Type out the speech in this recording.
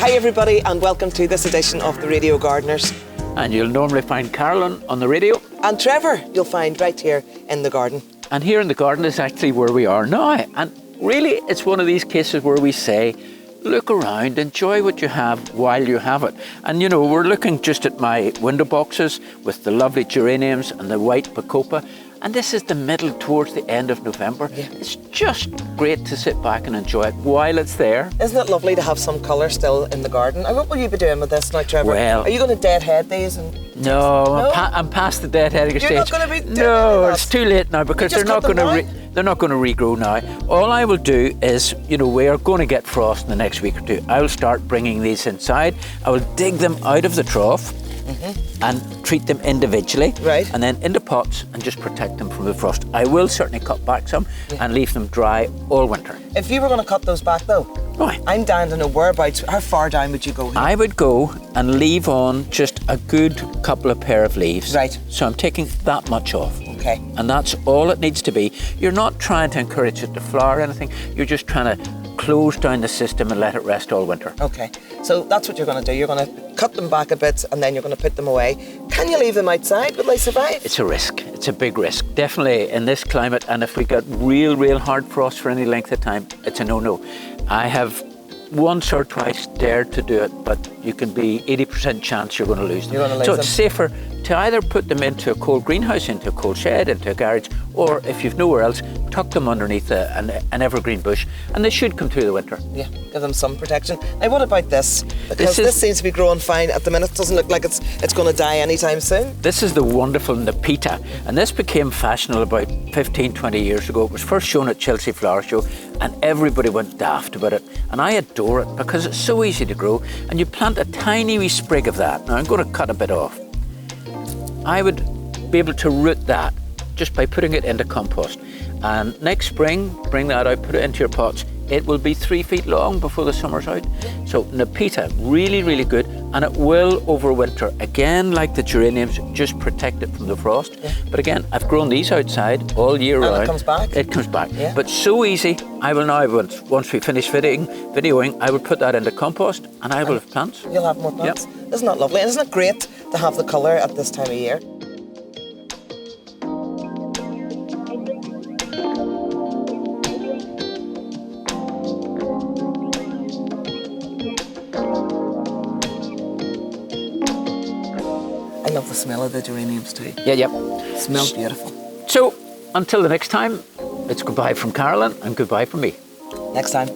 Hi everybody and welcome to this edition of the Radio Gardeners. And you'll normally find Carolyn on the radio. And Trevor you'll find right here in the garden. And here in the garden is actually where we are now. And really it's one of these cases where we say, look around, enjoy what you have while you have it. And you know, we're looking just at my window boxes with the lovely geraniums and the white bacopa. And this is the middle towards the end of November. Yeah. It's just great to sit back and enjoy it while it's there. Isn't it lovely to have some colour still in the garden? And what will you be doing with this now, Trevor? Well, are you going to deadhead these? No? I'm past the deadheading stage. You're not going to be doing No, that. it's too late now because they're not going to regrow now. All I will do is, you know, we are going to get frost in the next week or two. I will start bringing these inside. I will dig them out of the trough. And treat them individually, right, and then into pots and just protect them from the frost. I will certainly cut back some and leave them dry all winter. If you were going to cut those back though, I'm down to know whereabouts, how far down would you go here? I would go and leave on just a good couple of pair of leaves. Right. So I'm taking that much off. Okay. And that's all it needs to be. You're not trying to encourage it to flower or anything. You're just trying to close down the system and let it rest all winter. Okay, so that's what you're going to do. You're going to cut them back a bit and then you're going to put them away. Can you leave them outside? Will they survive? It's a risk. It's a big risk. Definitely in this climate, and if we get real hard frost for any length of time, it's a no-no. I have once or twice dared to do it, but you can be 80% chance you're going to lose them. You're going to lose so them. It's safer to either put them into a cold greenhouse, into a cold shed, into a garage, or if you've nowhere else, tuck them underneath an evergreen bush, and they should come through the winter. Yeah, give them some protection. Now what about this? Because this seems to be growing fine at the minute. It doesn't look like it's going to die anytime soon. This is the wonderful Nepeta, and this became fashionable about 15-20 years ago. It was first shown at Chelsea Flower Show, and everybody went daft about it. And I adore it because it's so easy to grow, and you plant a tiny wee sprig of that. Now I'm going to cut a bit off. I would be able to root that just by putting it into compost. And next spring, bring that out, put it into your pots. It will be 3 feet long before the summer's out. So Nepeta, really good, and it will overwinter. Again, like the geraniums, just protect it from the frost. Yeah. But again, I've grown these outside all year round. And it comes back? It comes back. Yeah. But so easy, I will now, once we finish videoing, I will put that into compost and I will have plants. You'll have more plants. Yep. Isn't that lovely? And isn't it great to have the colour at this time of year? I love the smell of the geraniums too. Yeah. Smells beautiful. So, until the next time, it's goodbye from Carolyn and goodbye from me. Next time.